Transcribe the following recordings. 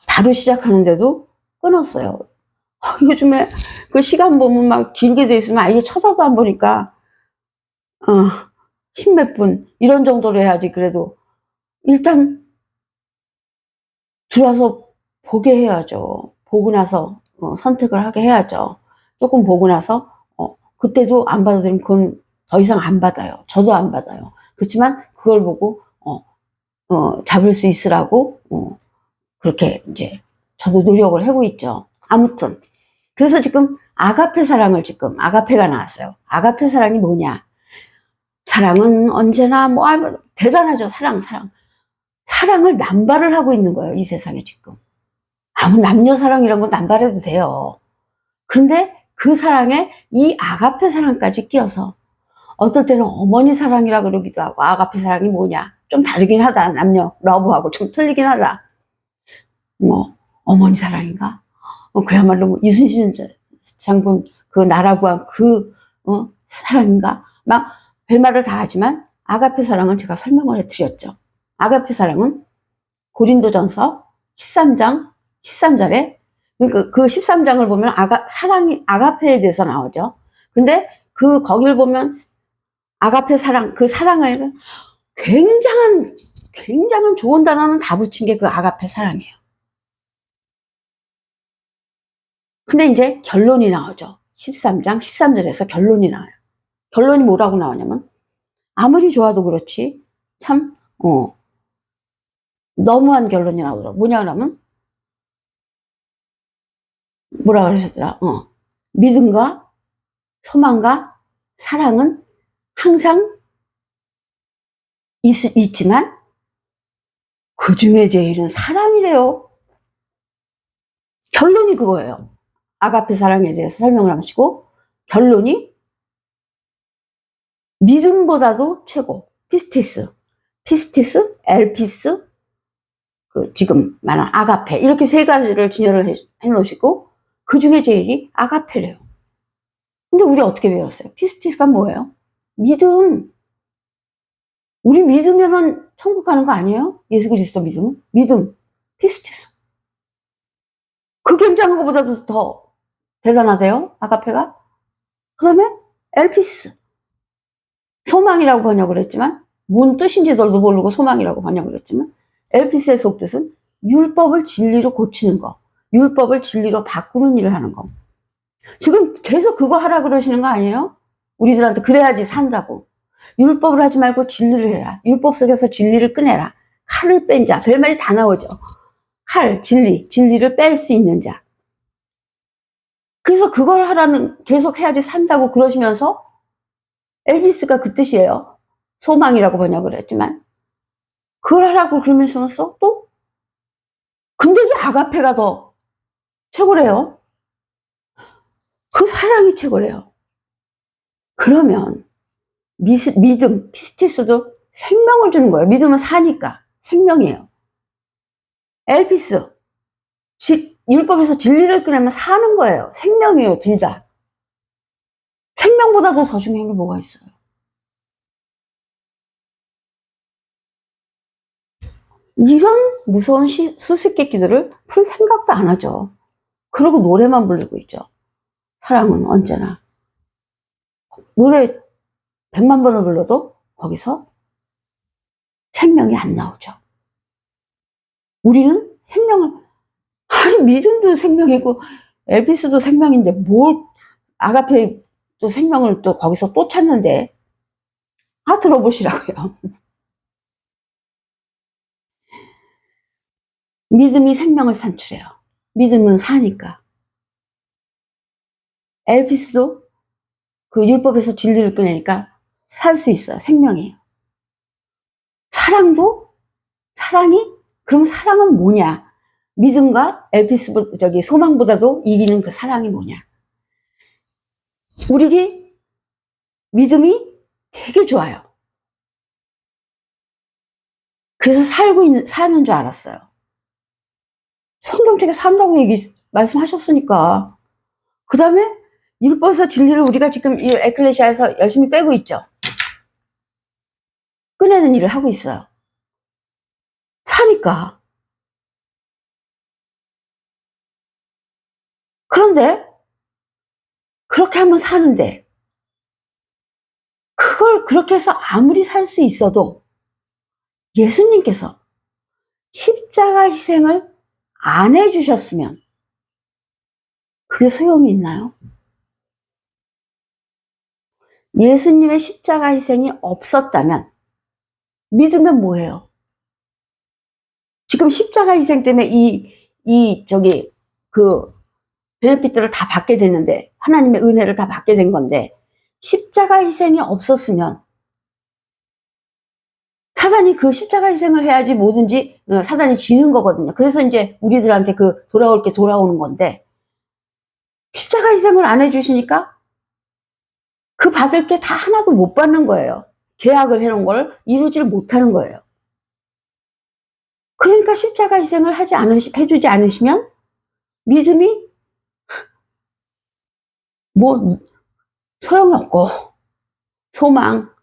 바로 시작하는데도 끊었어요. 요즘에 그 시간 보면 막 길게 돼 있으면 아예 쳐다도 안 보니까 십몇 분 이런 정도로 해야지. 그래도 일단 들어와서 보게 해야죠. 보고 나서 선택을 하게 해야죠. 조금 보고 나서 그때도 안 받아들이면 그건 더 이상 안 받아요. 저도 안 받아요. 그렇지만 그걸 보고 잡을 수 있으라고 그렇게 이제 저도 노력을 하고 있죠. 아무튼 그래서 지금 아가페 사랑을, 지금 아가페가 나왔어요. 아가페 사랑이 뭐냐? 사랑은 언제나 대단하죠. 사랑을 남발을 하고 있는 거예요. 이 세상에 지금. 아무 남녀 사랑 이런 건 남발해도 돼요. 근데 그 사랑에 이 아가페 사랑까지 끼어서, 어떨 때는 어머니 사랑이라 그러기도 하고, 아가페 사랑이 뭐냐? 좀 다르긴 하다. 남녀 러브하고 좀 틀리긴 하다. 어머니 사랑인가? 그야말로 이순신 장군 그 나라고 한 사랑인가? 막 별말을 다 하지만 아가페 사랑은 제가 설명을 해드렸죠. 아가페 사랑은 고린도전서 13장 13절에, 그러니까 그 13장을 보면 사랑이 아가페에 대해서 나오죠. 근데 거기를 보면 아가페 사랑, 그 사랑에는 굉장한 좋은 단어는 다 붙인 게 그 아가페 사랑이에요. 근데 이제 결론이 나오죠. 13장 13절에서 결론이 나와요. 결론이 뭐라고 나오냐면, 아무리 좋아도 그렇지 참 너무한 결론이 나오더라고. 뭐냐 그러면, 뭐라 그러셨더라? 믿음과 소망과 사랑은 항상 있지만 그 중에 제일은 사랑이래요. 결론이 그거예요. 아가페 사랑에 대해서 설명을 하시고, 결론이 믿음보다도 최고. 피스티스, 엘피스, 지금 말한 아가페, 이렇게 세 가지를 진열을 해 놓으시고, 그 중에 제일이 아가페래요. 근데 우리 어떻게 배웠어요? 피스티스가 뭐예요? 믿음. 우리 믿으면은 천국 가는 거 아니에요? 예수 그리스도 믿음. 피스티스. 그 굉장한 것보다도 더 대단하대요, 아가페가. 그 다음에 엘피스. 소망이라고 번역을 했지만, 뭔 뜻인지도 모르고 소망이라고 번역을 했지만, 엘피스의 속뜻은 율법을 진리로 고치는 거, 율법을 진리로 바꾸는 일을 하는 거. 지금 계속 그거 하라 그러시는 거 아니에요? 우리들한테 그래야지 산다고. 율법을 하지 말고 진리를 해라. 율법 속에서 진리를 꺼내라. 칼을 뺀 자. 별말이 다 나오죠. 칼, 진리를 뺄 수 있는 자. 그래서 그걸 계속 해야지 산다고 그러시면서, 엘비스가 그 뜻이에요. 소망이라고 번역을 했지만. 그걸 하라고 그러면서 또? 근데도 아가페가 더 최고래요. 그 사랑이 최고래요. 그러면 믿음, 피스티스도 생명을 주는 거예요. 믿음은 사니까 생명이에요. 엘피스, 율법에서 진리를 꺼내면 사는 거예요. 생명이에요. 둘 다. 생명보다도 더 중요한 게 뭐가 있어요? 이런 무서운 수수께끼들을 풀 생각도 안 하죠. 그러고 노래만 부르고 있죠. 사랑은 언제나. 노래 100만 번을 불러도 거기서 생명이 안 나오죠. 우리는 믿음도 생명이고 엘비스도 생명인데 아가페도 생명을 또 거기서 또 찾는데, 들어보시라고요. 믿음이 생명을 산출해요. 믿음은 사니까. 엘피스도 그 율법에서 진리를 꺼내니까 살 수 있어요. 생명이에요. 그럼 사랑은 뭐냐? 믿음과 소망보다도 이기는 그 사랑이 뭐냐? 우리에게 믿음이 되게 좋아요. 그래서 사는 줄 알았어요. 성경책에 산다고 말씀하셨으니까. 그 다음에 율법에서 진리를 우리가 지금 이 에클레시아에서 열심히 빼고 있죠. 꺼내는 일을 하고 있어요. 사니까. 그런데 그렇게 하면 사는데, 그걸 그렇게 해서 아무리 살 수 있어도 예수님께서 십자가 희생을 안 해주셨으면 그게 소용이 있나요? 예수님의 십자가 희생이 없었다면 믿으면 뭐예요? 지금 십자가 희생 때문에 그 베네핏들을 다 받게 되는데, 하나님의 은혜를 다 받게 된 건데, 십자가 희생이 없었으면 사단이 그 십자가 희생을 해야지 뭐든지 사단이 지는 거거든요. 그래서 이제 우리들한테 그 돌아올 게 돌아오는 건데, 십자가 희생을 안 해주시니까 그 받을 게 다 하나도 못 받는 거예요. 계약을 해놓은 걸 이루지를 못하는 거예요. 그러니까 십자가 희생을 해주지 않으시면 믿음이 뭐 소용이 없고, 소망,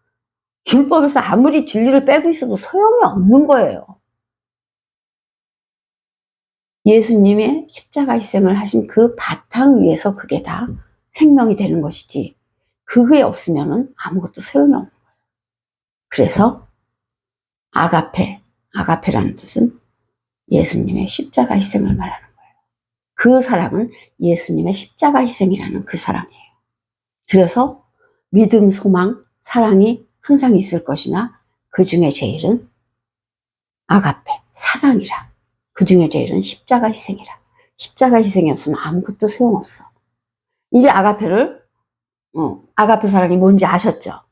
율법에서 아무리 진리를 빼고 있어도 소용이 없는 거예요. 예수님의 십자가 희생을 하신 그 바탕 위에서 그게 다 생명이 되는 것이지, 그게 없으면 아무것도 소용이 없는 거예요. 그래서 아가페라는 뜻은 예수님의 십자가 희생을 말하는 거예요. 그 사랑은 예수님의 십자가 희생이라는 그 사랑이에요. 그래서 믿음, 소망, 사랑이 항상 있을 것이나 그 중에 제일은 아가페, 사랑이라. 그 중에 제일은 십자가 희생이라. 십자가 희생이 없으면 아무것도 소용없어. 이제 아가페 사랑이 뭔지 아셨죠?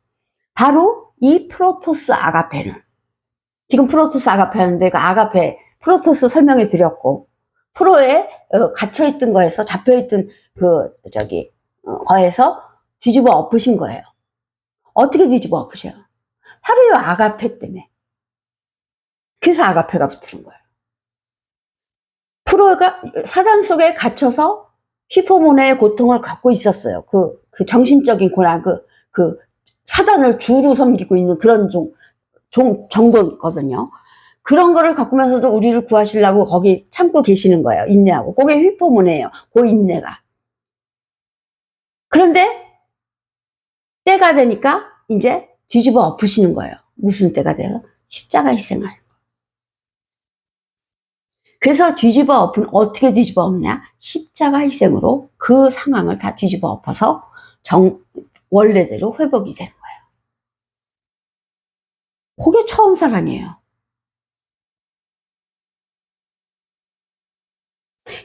바로 이 프로토스 아가페는, 지금 프로토스 아가페 하는데 그 아가페, 프로토스 설명해 드렸고, 프로에 갇혀있던 거에서, 잡혀있던 거에서 뒤집어 엎으신 거예요. 어떻게 뒤집어 엎으셔요? 바로 이 아가페 때문에. 그래서 아가페가 붙는 거예요. 프로가 사단 속에 갇혀서 휘포모네의 고통을 갖고 있었어요. 그 정신적인 고난, 그 사단을 주로 섬기고 있는 그런 정도거든요. 그런 거를 겪으면서도 우리를 구하시려고 거기 참고 계시는 거예요. 인내하고. 그게 휘포모네예요. 그 인내가. 그런데 때가 되니까 이제 뒤집어 엎으시는 거예요. 무슨 때가 돼요? 십자가 희생을. 그래서 어떻게 뒤집어 엎냐? 십자가 희생으로 그 상황을 다 뒤집어 엎어서 원래대로 회복이 되는 거예요. 그게 처음 사랑이에요.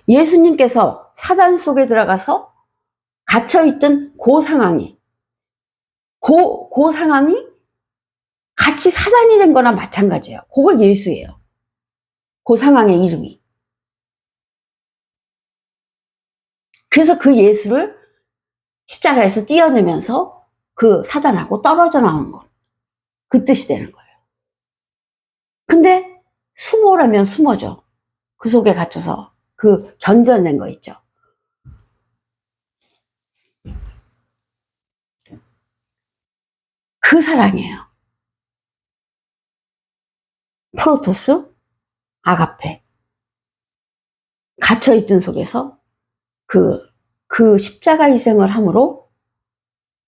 예수님께서 사단 속에 들어가서 갇혀있던 그 상황이 같이 사단이 된 거나 마찬가지예요. 그걸 예수예요. 그 상황의 이름이. 그래서 그 예수를 십자가에서 띄어내면서 그 사단하고 떨어져 나오는 거. 그 뜻이 되는 거예요. 근데 숨어라면 숨어죠. 그 속에 갇혀서 그 견뎌낸 거 있죠. 그 사랑이에요. 프로토스, 아가페. 갇혀있던 속에서 그 십자가 희생을 함으로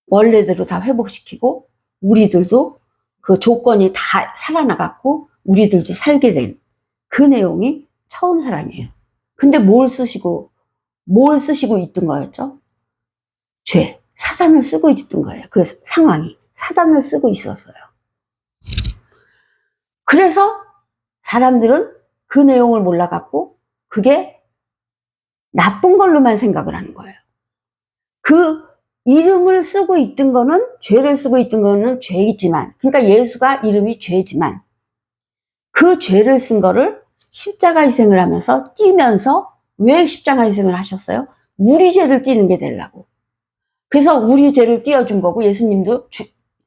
원래대로 다 회복시키고, 우리들도 그 조건이 다 살아나갔고 우리들도 살게 된 그 내용이 처음 사랑이에요. 근데 뭘 쓰시고 있던 거였죠? 죄, 사단을 쓰고 있던 거예요. 그 상황이 사단을 쓰고 있었어요. 그래서 사람들은 그 내용을 몰라갖고 그게 나쁜 걸로만 생각을 하는 거예요. 그 이름을 쓰고 있던 거는, 죄를 쓰고 있던 거는 죄이지만, 그러니까 예수가 이름이 죄지만, 그 죄를 쓴 거를 십자가 희생을 하면서 띄면서, 왜 십자가 희생을 하셨어요? 우리 죄를 띄는 게 되려고. 그래서 우리 죄를 띄어준 거고, 예수님도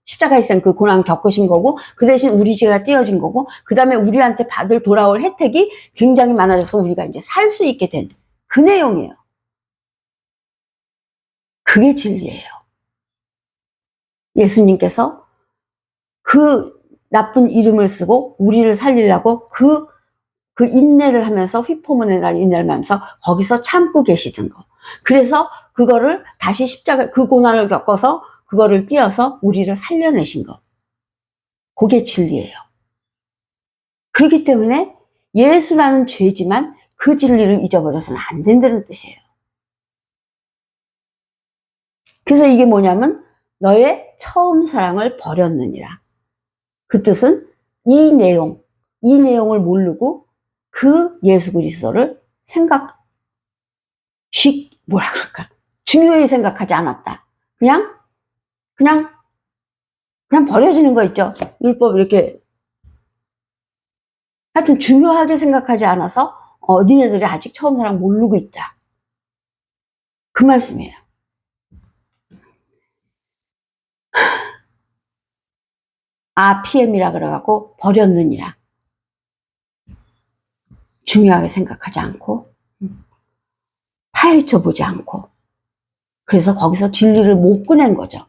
십자가 희생 그 고난 겪으신 거고, 그 대신 우리 죄가 띄어진 거고, 그 다음에 우리한테 돌아올 혜택이 굉장히 많아져서 우리가 이제 살 수 있게 된 그 내용이에요. 그게 진리예요. 예수님께서 그 나쁜 이름을 쓰고 우리를 살리려고 그 인내를 하면서, 휘포모네라는 인내를 하면서 거기서 참고 계시던 거. 그래서 그거를 다시 십자가, 그 고난을 겪어서 그거를 띄어서 우리를 살려내신 것. 그게 진리예요. 그렇기 때문에 예수라는 죄지만 그 진리를 잊어버려서는 안 된다는 뜻이에요. 그래서 이게 뭐냐면 너의 처음 사랑을 버렸느니라. 그 뜻은 이 내용을 모르고 그 예수 그리스도를 뭐라 그럴까, 중요히 생각하지 않았다. 그냥 버려지는 거 있죠. 율법 이렇게 하여튼 중요하게 생각하지 않아서 니네들이 아직 처음 사랑 모르고 있다. 그 말씀이에요. PM이라 그래갖고 버렸느니라. 중요하게 생각하지 않고 파헤쳐 보지 않고, 그래서 거기서 진리를 못 꺼낸 거죠.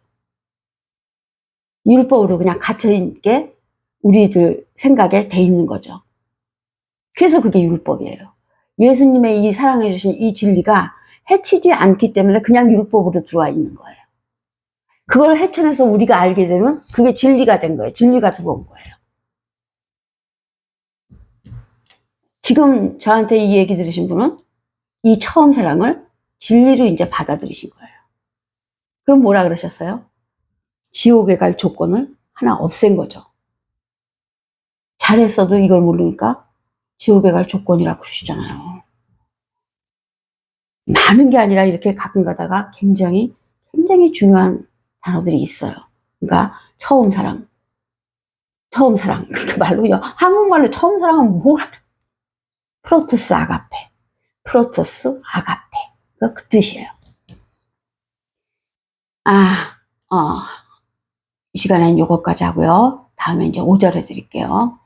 율법으로 그냥 갇혀있게 우리들 생각에 돼 있는 거죠. 그래서 그게 율법이에요. 예수님의 이 사랑해 주신 이 진리가 해치지 않기 때문에 그냥 율법으로 들어와 있는 거예요. 그걸 헤쳐내서 우리가 알게 되면 그게 진리가 된 거예요. 진리가 들어온 거예요. 지금 저한테 이 얘기 들으신 분은 이 처음 사랑을 진리로 이제 받아들이신 거예요. 그럼 뭐라 그러셨어요? 지옥에 갈 조건을 하나 없앤 거죠. 잘했어도 이걸 모르니까 지옥에 갈 조건이라 그러시잖아요. 많은 게 아니라 이렇게 가끔 가다가 굉장히 중요한 단어들이 있어요. 그러니까 처음 사랑. 그러니까 말로요. 한국말로 처음 사랑은 뭐라 그래? 프로토스 아가페. 그 뜻이에요. 이 시간엔 요거까지 하고요. 다음에 이제 5절 해드릴게요.